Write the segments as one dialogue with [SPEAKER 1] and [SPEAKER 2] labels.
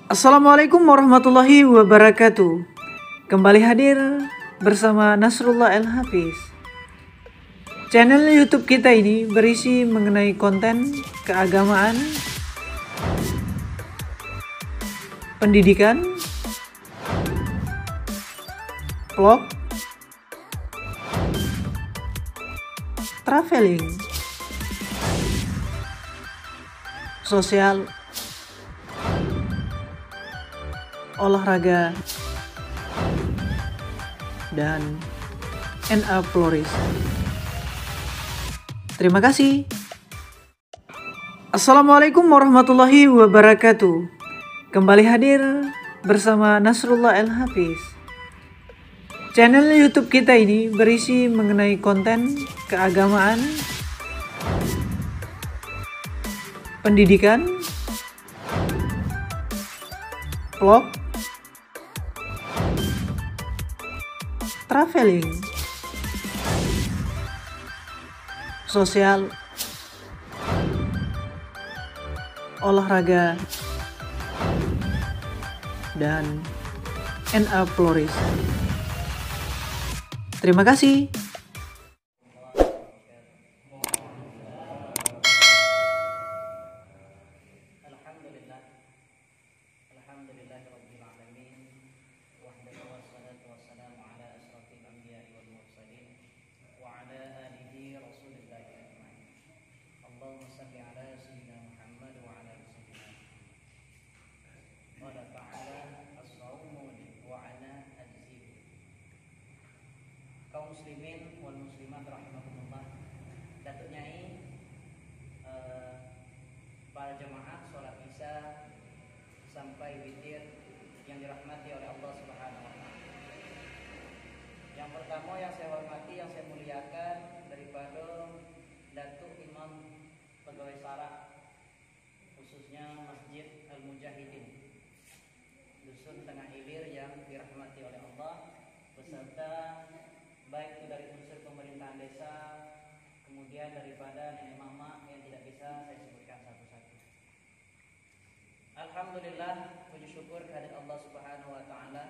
[SPEAKER 1] Assalamualaikum warahmatullahi wabarakatuh. Kembali hadir bersama Nasrullah El-Hafiz. Channel YouTube kita ini berisi mengenai konten keagamaan, pendidikan, vlog, traveling, sosial, olahraga, dan NA Floris. Terima kasih. Assalamualaikum warahmatullahi wabarakatuh. Kembali hadir bersama Nasrullah El-Hafiz. Channel YouTube kita ini berisi mengenai konten keagamaan, pendidikan, vlog, traveling, sosial, olahraga, dan NA Floris. Terima kasih.
[SPEAKER 2] Kaum muslimin wal muslimat rahimahumullah, Datuk Nyai, para jemaah sholat isya sampai witir yang dirahmati oleh Allah Subhanahu wa taala. Yang pertama yang saya hormati, yang saya muliakan daripada Datuk Imam Pegawai Syara, khususnya Masjid Al-Mujahidin Dusun Tengah Ilir yang dirahmati oleh Allah, beserta baik itu dari unsur pemerintahan desa, kemudian daripada nenek mama yang tidak bisa saya sebutkan satu-satu. Alhamdulillah, puji syukur kehadirat Allah Subhanahu wa taala.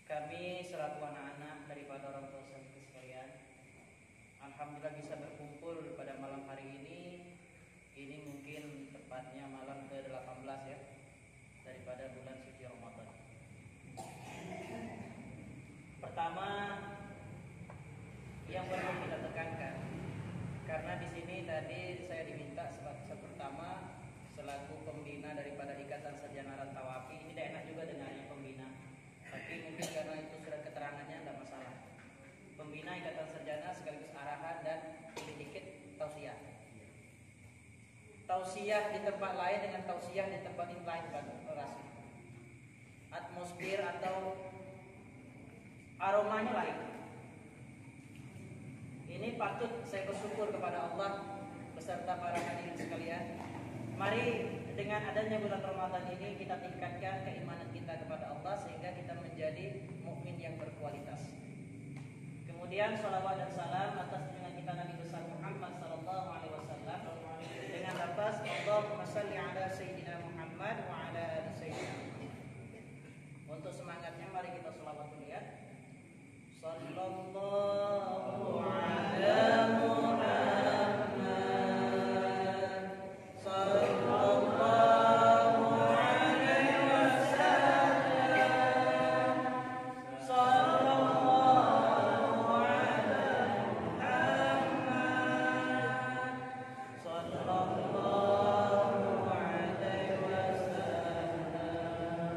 [SPEAKER 2] Kami selaku anak-anak daripada orang tua sekalian, alhamdulillah bisa berkumpul pada malam hari ini. Ini mungkin tepatnya malam ke-18 ya daripada bulan suci Ramadan. Pertama, yang perlu kita tekankan, karena di sini tadi saya diminta pertama selaku pembina daripada Ikatan Sarjana Rantawapi. Ini tidak enak juga dengarnya pembina, tapi mungkin karena itu surat keterangannya tidak masalah. Pembina Ikatan Sarjana sekaligus arahan dan sedikit tausiah. Tausiah di tempat lain dengan tausiah di tempat yang lain berasal. Atmosfer atau aromanya lain. Ini patut saya bersyukur kepada Allah beserta para hadirin sekalian. Mari dengan adanya bulan Ramadan ini kita tingkatkan keimanan kita kepada Allah sehingga kita menjadi mukmin yang berkualitas. Kemudian salawat dan salam atas junjungan kita Nabi besar Muhammad sallallahu alaihi wasallam dengan lafaz Allahumma shalli ala sayyidina Muhammad wa ala ali sayyidina Muhammad. Untuk semangatnya mari kita selawat dulu ya. Sallallahu ala Muhammad sallallahu alaihi wasallam sallallahu ala Muhammad sallallahu alaihi wasallam.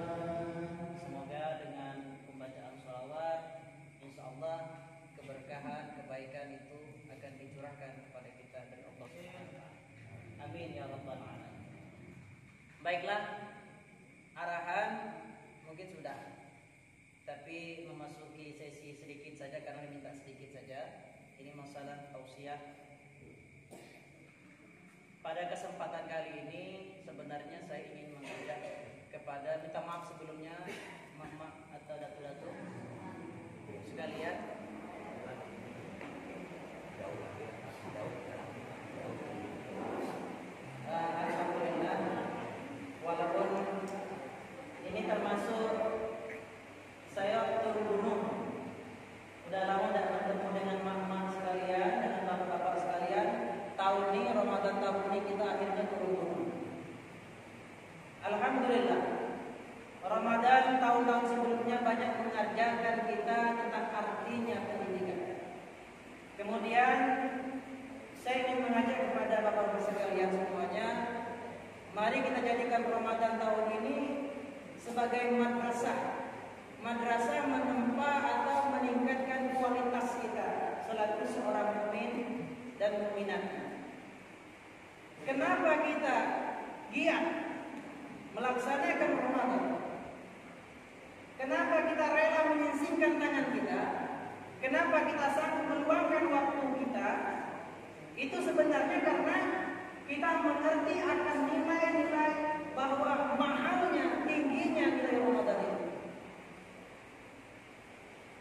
[SPEAKER 2] Semoga dengan pembacaan shalawat insyaallah keberkahan, kebaikan itu akan dicurahkan kepada kita dari Allah Subhanahu wa taala. Amin ya rabbal alamin. Baiklah, arahan mungkin sudah. Tapi memasuki sesi sedikit saja karena diminta sedikit saja. Ini masalah tausiah. Pada kesempatan kali ini sebenarnya saya ingin mengajak kepada, minta maaf sebelumnya mama atau datuk-datuk sekalian. Alhamdulillah, walaupun Kemudian saya ingin mengajak kepada Bapak-Bapak sekalian semuanya, mari kita jadikan Ramadan tahun ini sebagai madrasah. Madrasah menempa atau meningkatkan kualitas kita selaku seorang mukmin dan mukminat. Kenapa kita giat melaksanakan Ramadan? Kenapa kita rela menyisihkan tangan kita? Kenapa kita sanggup meluangkan waktu kita? Itu sebenarnya karena kita mengerti akan nilai-nilai bahwa mahalnya, tingginya nilai Ramadan itu.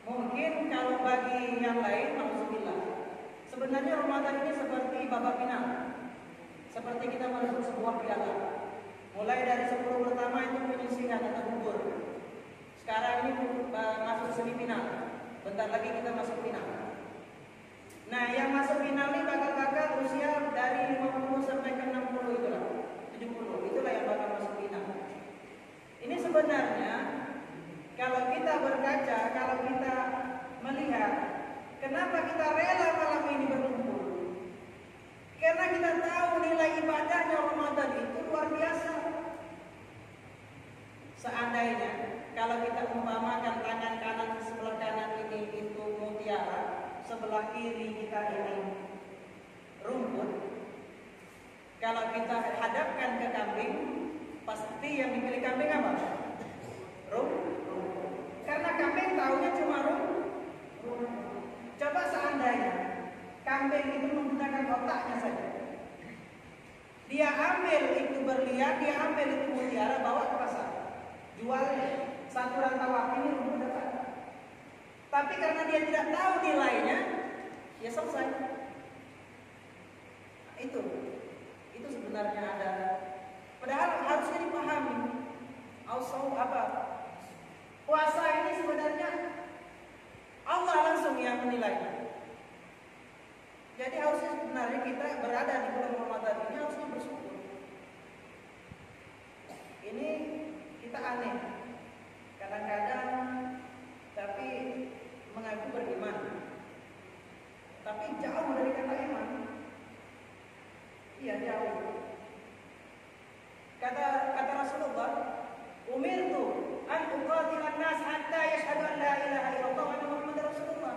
[SPEAKER 2] Mungkin kalau bagi yang lain, alhamdulillah, sebenarnya Ramadan ini seperti babak final, seperti kita merebut sebuah piala. Mulai dari 10 pertama itu penyisihan atau gugur. Sekarang ini masuk semifinal. Bentar lagi kita masuk final. Nah, yang masuk final ini bakal usia dari 50 sampai ke 60 itulah, 70 itulah yang bakal masuk final. Ini sebenarnya kalau kita berkaca, kalau kita melihat, kenapa kita rela malam ini berkumpul? Karena kita tahu nilai ibadahnya Ramadan itu luar biasa. Seandainya kalau kita umpamakan tangan kanan sebelah kanan ini itu mutiara, sebelah kiri kita ini rumput. Kalau kita hadapkan ke kambing, pasti yang dipilih kambing apa? Rumput. Karena kambing taunya cuma rumput. Coba seandainya kambing itu menggunakan otaknya saja. Dia ambil itu berlian, dia ambil itu mutiara, bawa ke pasar, jual satu rantau ini rumput dapat. Tapi karena dia tidak tahu nilainya, ya selesai. Itu sebenarnya ada. Padahal harusnya dipahami. Puasa ini sebenarnya Allah langsung yang menilainya. Jadi harusnya sebenarnya kita berada di bulan Ramadan ini harusnya bersyukur. Ini kita aneh. Kadang-kadang tapi mengaku beriman, tapi jauh dari kata iman. Iya, jauh. Kata Rasulullah, umirtu an uqatilan nas hatta yashhadu an la ilaha illallah wa anna muhammadar rasulullah.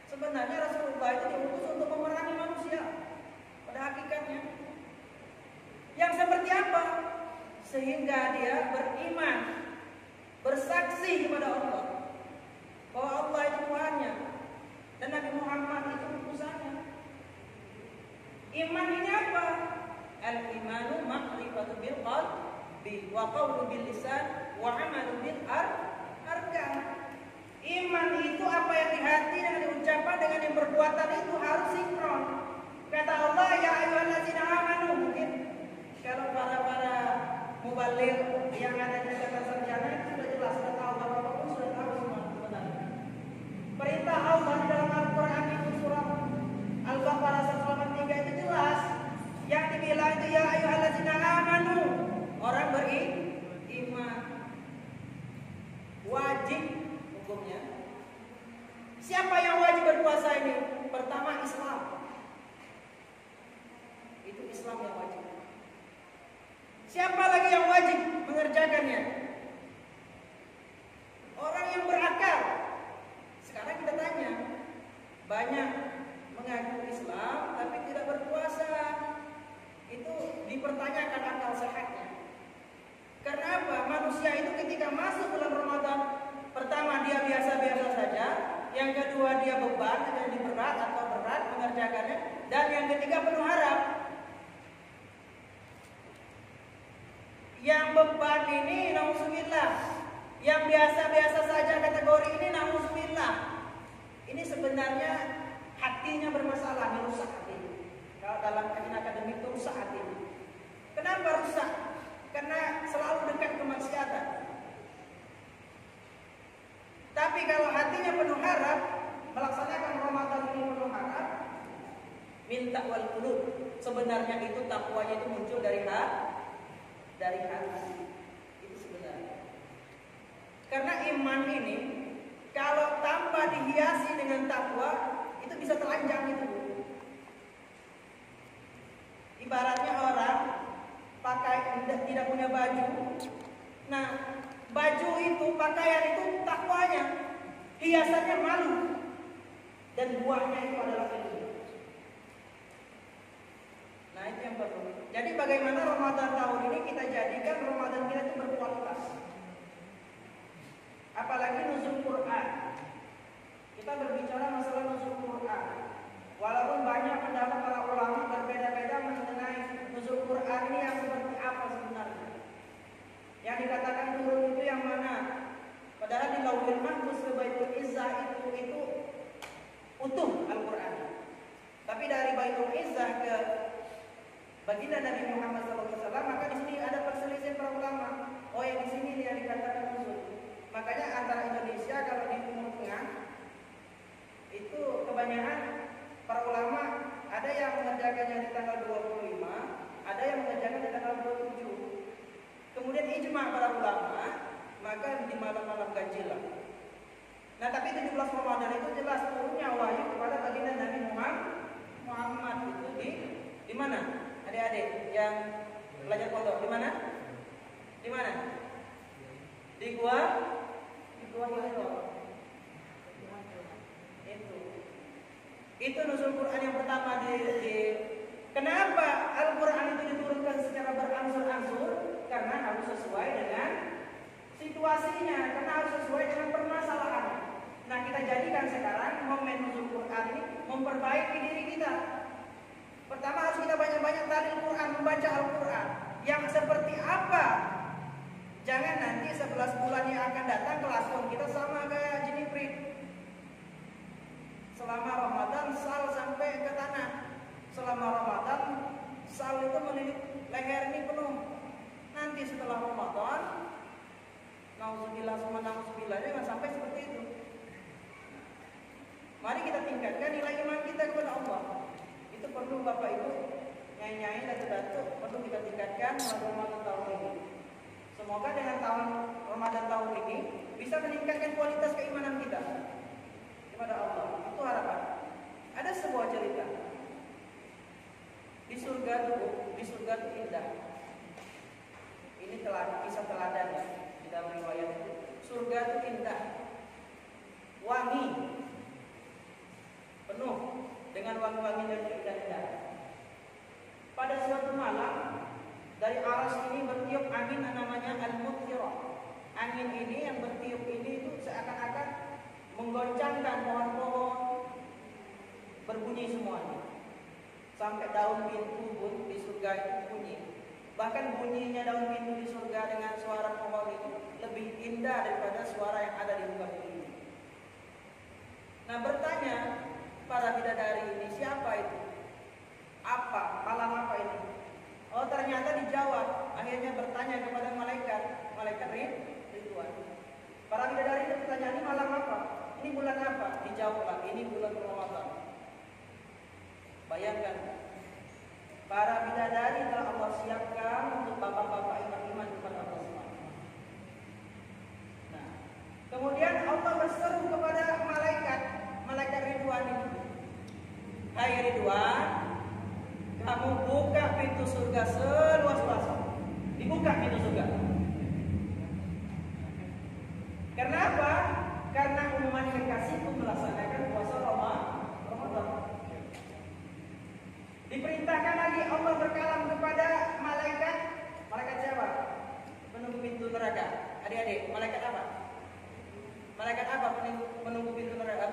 [SPEAKER 2] Sebenarnya Rasulullah itu diutus untuk memerangi manusia pada hakikatnya. Yang seperti apa? Sehingga dia beriman, bersaksi kepada Allah bahwa Allah itu Tuhannya dan Nabi Muhammad itu utusannya. Iman ini apa? Al-imanu ma'rifatu bil qalbi wa qawlu bil lisan wa 'amalu bil arkan. Iman itu apa yang di hati dan diucapkan dengan yang perbuatan itu harus sinkron. Kata Allah, ya ayyuhallazina amanu, mungkin kalau para mubaligh yang ada di kata sarjana itu sudah jelas, sudah tahu Bapak pun sudah tahu semua sebenarnya. Perintah Allah dalam Al-Qur'an itu surah Al-Baqarah 183 itu jelas. Yang dibilang itu ya ayyuhallazina amanu, orang beriman. Wajib hukumnya. Siapa yang wajib berpuasa ini? Pertama Islam. Itu Islam yang wajib. Siapa lagi yang wajib mengerjakannya? Orang yang berakal. Sekarang kita tanya, banyak mengaku Islam tapi tidak berpuasa. Itu dipertanyakan akal sehatnya. Karena apa? Manusia itu ketika masuk bulan Ramadan, pertama dia biasa-biasa saja, yang kedua dia beban, jadi berat atau berat mengerjakannya, dan yang ketiga penuh harap. Yang beban ini nauzubillah, yang biasa-biasa saja kategori ini nauzubillah. Ini sebenarnya hatinya bermasalah, merusak hati. Kalau dalam kajian akademik itu rusak hati. Kenapa rusak? Karena selalu dekat kemaksiatan. Tapi kalau hatinya penuh harap, melaksanakan Ramadan ini penuh harap, minta wal qulub. Sebenarnya itu takwanya itu muncul dari hati. Itu sebenarnya. Karena iman ini
[SPEAKER 3] Kalau tanpa dihiasi dengan takwa, itu bisa telanjang itu. Ibaratnya orang tidak punya baju. Nah, baju itu, pakaian itu takwanya, hiasannya malu, dan buahnya itu adalah ilmu. Nah, itu yang perlu. Jadi bagaimana Ramadan tahun ini kita jadikan Ramadan kita itu berkualitas. Apalagi nuzul Quran. Kita berbicara masalah nuzul Quran. Walaupun banyak pendapat para ulama berbeda-beda mengenai nuzul Quran ini yang seperti apa sebenarnya. Yang dikatakan turun itu yang mana? Padahal di Lauhul Mahfuz ke Baitul Izzah itu utuh Al-Quran. Tapi dari Baitul Izzah ke baginda Nabi Muhammad SAW, maka di sini ada perselisihan para ulama. Oh, yang di sini yang dikatakan nuzul. Makanya antara Indonesia kalau di Timur Tengah itu kebanyakan para ulama ada yang mengerjakannya di tanggal 25, ada yang mengerjakan di tanggal 27. Kemudian ijma para ulama, maka di malam-malam ganjil. Nah, tapi 17 Ramadan itu jelas turunnya wahyu kepada baginda Nabi Muhammad itu di mana? Adik-adik yang belajar pondok di mana? Di mana? Di Gua Hiro. Itu nuzul Quran yang pertama Kenapa Al-Quran itu diturunkan secara berangsur-angsur? Karena harus sesuai dengan situasinya, karena harus sesuai dengan permasalahan. Nah, kita jadikan sekarang momen nuzul Quran ini memperbaiki diri kita. Pertama harus kita banyak-banyak dalil Quran, membaca Al-Quran. Yang seperti apa? Jangan nanti 11 bulan yang akan datang kelakuan kita sama kayak Jeniprit. Selama Ramadan sal sampai ke tanah. Selama Ramadan sal itu melilit leher ini penuh. Nanti setelah Ramadan, nauzubillah jangan sampai seperti itu. Mari kita tingkatkan nilai iman kita kepada Allah. Itu perlu Bapak Ibu, nyai-nyai dan datuk perlu kita tingkatkan melalui Ramadan tahun ini. Semoga dengan tahun Ramadan tahun ini bisa meningkatkan kualitas keimanan kita kepada Allah. Itu harapan. Ada sebuah cerita. Di surga itu indah. Ini kisah teladan ya, di dalam riwayat itu. Surga itu indah, wangi, penuh dengan wangi-wangi dan keindahan. Pada suatu malam dari aras ini bertiup angin namanya al-muthirah. Angin ini yang bertiup ini itu seakan-akan menggoncangkan pohon-pohon, berbunyi semuanya. Sampai daun pintu pun di surga itu bunyi. Bahkan bunyinya daun pintu di surga dengan suara pohon itu lebih indah daripada suara yang ada di muka bumi ini. Nah, bertanya para bidadari ini, siapa itu? Apa? Malam apa ini? Oh, ternyata dijawab. Akhirnya bertanya kepada malaikat Ridwan. Para bidadari bertanya, ini malam apa? Ini bulan apa? Dijawablah, ini bulan Ramadan. Bayangkan, para bidadari telah Allah siapkan untuk bapak-bapak yang beriman kepada Allah SWT. Nah, kemudian Allah berseru kepada malaikat Ridwan itu. Hai Ridwan, kamu buka pintu surga seluas-luasnya. Dibuka pintu surga. Karena apa? Karena umat kekasihku melaksanakan puasa Ramadan. Diperintahkan lagi Allah berkalam kepada malaikat siapa? Penunggu pintu neraka. Adik-adik, malaikat apa? Malaikat apa penunggu pintu neraka?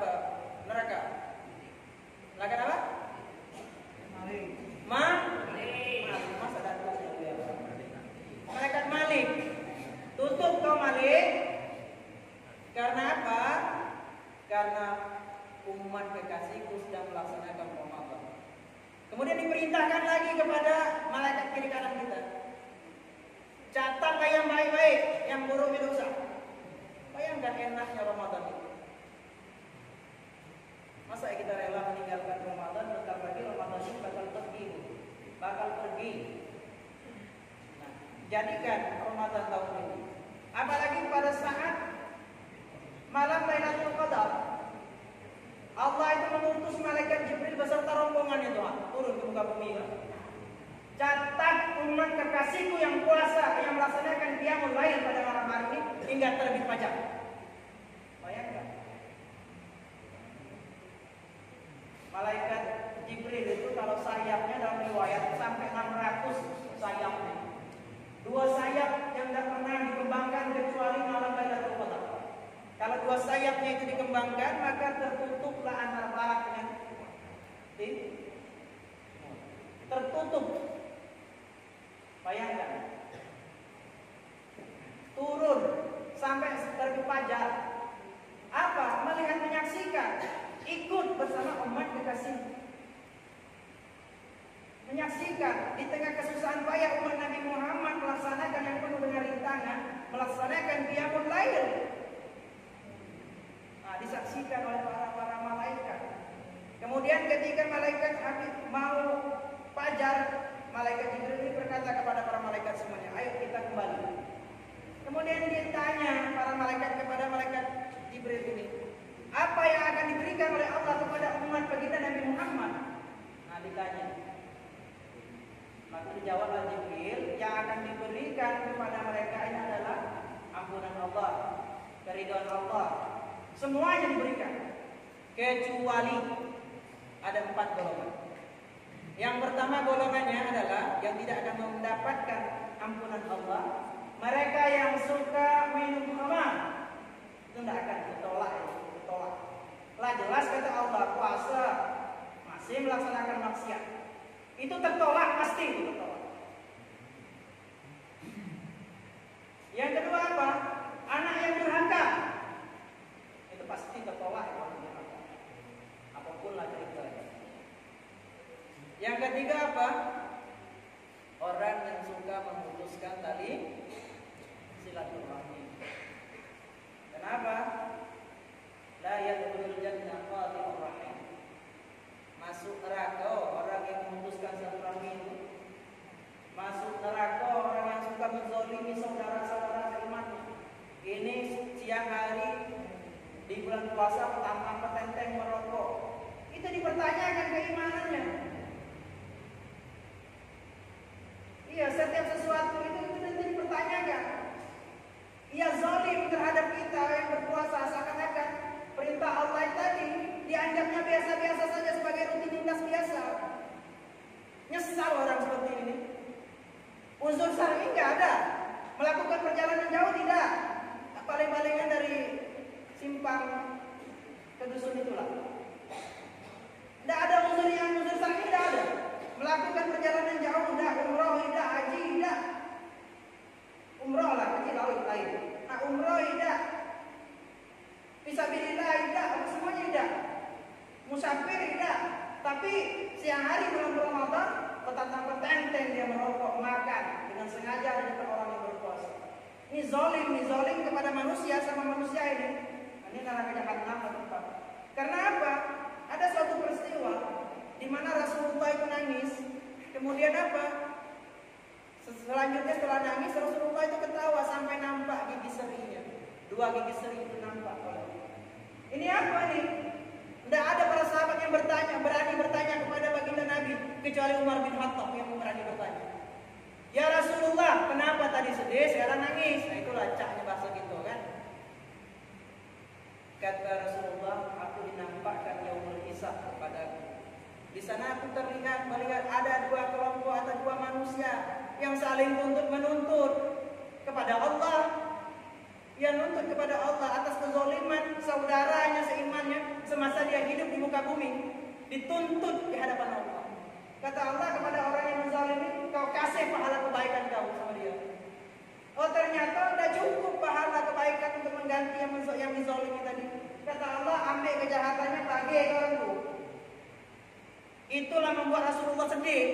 [SPEAKER 3] Malaikat apa? Malik. Masa ada tulisnya? Malaikat Malik. Tutup kau Malik. Karena apa? Karena umat kekasihku sedang melaksanakan Ramadan. Kemudian diperintahkan lagi kepada malaikat kiri kanan kita. Catatlah yang baik-baik, yang buruk dosa. Bayangkan enaknya Ramadan itu. Masa kita rela meninggalkan Ramadan, bentar lagi Ramadan ini bakal pergi. Nah, jadikan Ramadan tahun ini. Apalagi pada saat malam Lailatul Qadar, Allah itu mengutus malaikat Jibril beserta rombongannya Tuhan turun ke muka bumi. Catat umat kekasihku yang puasa, yang melaksanakan qiyamul lail pada malam hari ini hingga terbit fajar. Bayangkan. Malaikat Jibril itu kalau sayapnya dalam riwayat sampai 600 sayapnya. 2 sayap yang tidak pernah dikembangkan kecuali malam Lailatul Qadar. Kalau 2 sayapnya itu dikembangkan, maka tertutuplah antara barat dengan timur. Tertutup. Bayangkan. Turun sampai terbit fajar. Apa? Melihat, menyaksikan, ikut bersama umat kekasih. Menyaksikan di tengah kesusahan payah umat Nabi Muhammad melaksanakan yang penuh dengan rintangan, melaksanakan qiyamul lail. Disaksikan oleh para malaikat. Kemudian ketika malaikat habis mau fajar, malaikat Jibril ini berkata kepada para malaikat semuanya, ayo kita kembali. Kemudian dia tanya para malaikat kepada malaikat Jibril ini, apa yang akan diberikan oleh Allah kepada umat baginda Nabi Muhammad? Ditanya. Maka dijawablah Jibril, yang akan diberikan kepada mereka ini adalah ampunan Allah, keridhaan Allah. Semuanya diberikan, kecuali ada 4 golongan. Yang pertama golongannya adalah yang tidak akan mendapatkan ampunan Allah, mereka yang suka minum khamar. Itu tidak akan ditolak. Lah jelas kata Allah, puasa masih melaksanakan maksiat, itu tertolak, pasti itu tertolak. Yang kedua apa? Anak yang durhaka, itu pasti tertolak. Apapun lah ceritanya. Yang ketiga apa? Orang yang suka memutuskan tali silaturahmi. Kenapa? La yadkhulul jannah qatilur rahim. Masuk neraka orang yang memutuskan silaturahmi itu. Masuk neraka orang yang suka menzalimi saudara-saudara seimannya. Ini siang hari di bulan puasa pertama petenteng merokok. Itu dipertanyakan keimanannya. Iya, setiap sesuatu itu dipertanyakan. Ia zalim terhadap kita yang berpuasa, seakan-akan perintah Allah tadi dianggapnya biasa-biasa saja sebagai rutinitas biasa. Nyesal orang seperti ini. Unsur syar'i enggak ada. Melakukan perjalanan jauh tidak. Paling-palingan dari simpang ke dusun itulah. Tidak ada unsur syar'i, tidak ada. Melakukan perjalanan jauh tidak, umroh tidak, haji tidak. Umroh lah, haji lain. Umroh tidak. Fisabilillah tidak, semuanya tidak. Musafir tidak. Tapi siang hari bulan Ramadan petantang petenteng dia merokok, makan dengan sengaja di depan orang yang berpuasa. Ini zolim kepada manusia sama manusia ini. Ini neraka jahanam tempat. Karena apa? Ada suatu peristiwa di mana Rasulullah itu nangis. Kemudian apa? Selanjutnya setelah nangis Rasulullah itu ketawa sampai nampak gigi serinya. 2 gigi seri itu nampak. Ini apa nih? Tidak ada para sahabat yang berani bertanya kepada baginda Nabi kecuali Umar bin Khattab yang berani bertanya. Ya Rasulullah, kenapa tadi sedih, sekarang nangis? Nah itulah caknya bahasa gitu kan. Kata Rasulullah, aku dinampakkan yaumul hisab kepadaku. Di sana aku melihat ada 2 kelompok atau 2 manusia yang saling menuntut kepada Allah. Ia nuntut kepada Allah atas kezaliman saudaranya seimannya semasa dia hidup di muka bumi, dituntut di hadapan Allah. Kata Allah kepada orang yang menzalimi, kau kasih pahala kebaikan kau sama dia. Oh ternyata tidak cukup pahala kebaikan untuk mengganti yang dizalimi tadi. Kata Allah, ambil kejahatannya bagi orang itu. Itulah membuat Rasulullah sedih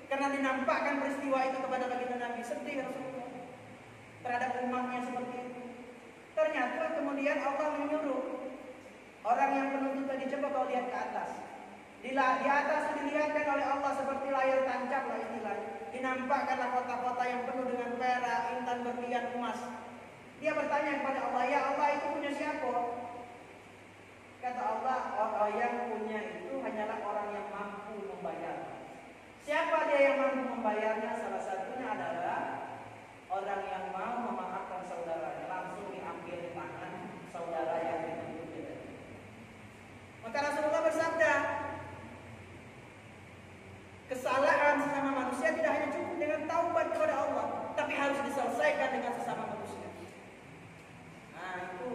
[SPEAKER 3] karena dinampakkan peristiwa itu kepada baginda Nabi. Sedih Rasulullah terhadap umatnya seperti itu. Ternyata kemudian Allah menyuruh orang yang penuntut tadi, coba kau lihat ke atas. Di atas dilihatkan oleh Allah seperti layar tancap lah istilahnya. Dinampakkanlah kota-kota yang penuh dengan perak, intan, berlian, emas. Dia bertanya kepada Allah, ya Allah itu punya siapa? Kata Allah, orang yang punya itu hanyalah orang yang mampu membayar. Siapa dia yang mampu membayarnya? Salah satunya adalah orang yang mau memaafkan saudaranya, langsung diambil tangan saudara yang dibunuh. Maka Rasulullah bersabda, kesalahan sesama manusia tidak hanya cukup dengan taubat kepada Allah, tapi harus diselesaikan dengan sesama manusia. Nah itu,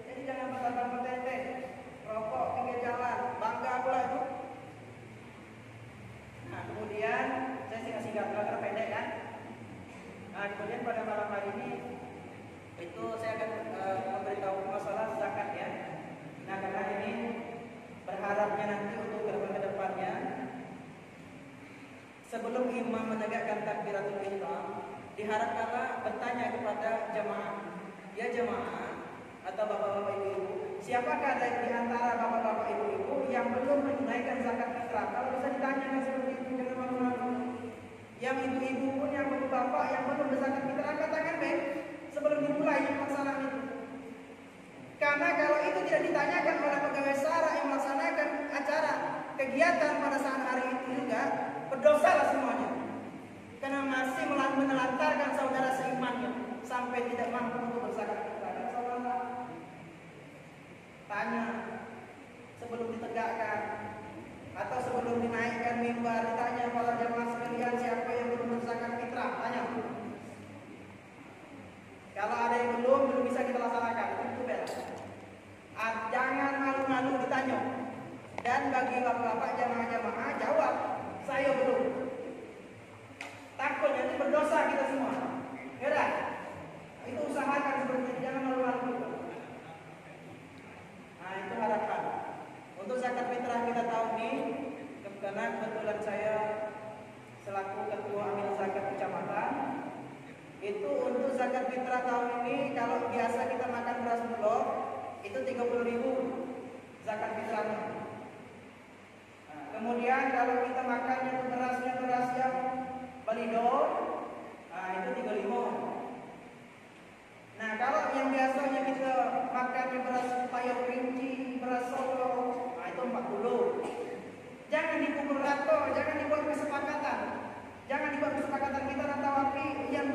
[SPEAKER 3] jadi jangan pada tete, rokok pinggir jalan, bangga pula itu. Nah kemudian saya singkat karena pendek kan. Nah kemudian pada malam hari ini itu saya akan memberitahu masalah zakat ya. Nah karena ini berharapnya nanti untuk kedepannya sebelum imam menegakkan takbiratul ihram diharapkanlah bertanya kepada jamaah, ya jamaah atau bapak-bapak ibu-ibu, siapakah di antara bapak-bapak ibu-ibu yang belum menunaikan zakat fitrah? Kalau bisa ditanyakan seperti itu, jangan malu-malu. Yang ibu-ibu pun, yang bapak yang belum berzakat fitrah, angkat tangan baik sebelum dimulai pelaksanaan itu. Karena kalau itu tidak ditanyakan oleh pegawai SARA yang melaksanakan acara kegiatan pada saat hari itu juga, berdosalah semuanya. Karena masih menelantarkan saudara seimannya sampai tidak mampu untuk berzakat fitrah. Tanya sebelum ditegakkan atau sebelum dinaikkan mimbar, ditanya para jamaah sekalian siapa yang belum berzakat fitrah, tanya. Kalau ada yang belum bisa kita laksanakan, itu bela. Jangan malu-malu ditanya. Dan bagi bapak-bapak jamaah-jamaah jawab, saya belum. Takut nanti berdosa kita semua. Ya, itu usahakan seperti itu, jangan malu-malu. Nah itu harapan. Untuk zakat fitrah kita tahun ini, karena kebetulan saya selaku ketua amil zakat kecamatan, itu untuk zakat fitrah tahun ini kalau biasa kita makan beras bulog itu 30.000 zakat fitrahnya. Nah, kemudian kalau kita makannya beras yang balido, nah itu 35. Nah kalau yang biasanya kita makannya beras payah kerinci, beras solo, nah itu 40. Jangan dipukul rata, jangan dibuat kesepakatan. Jangan dibuat kesepakatan kita rata wapi yang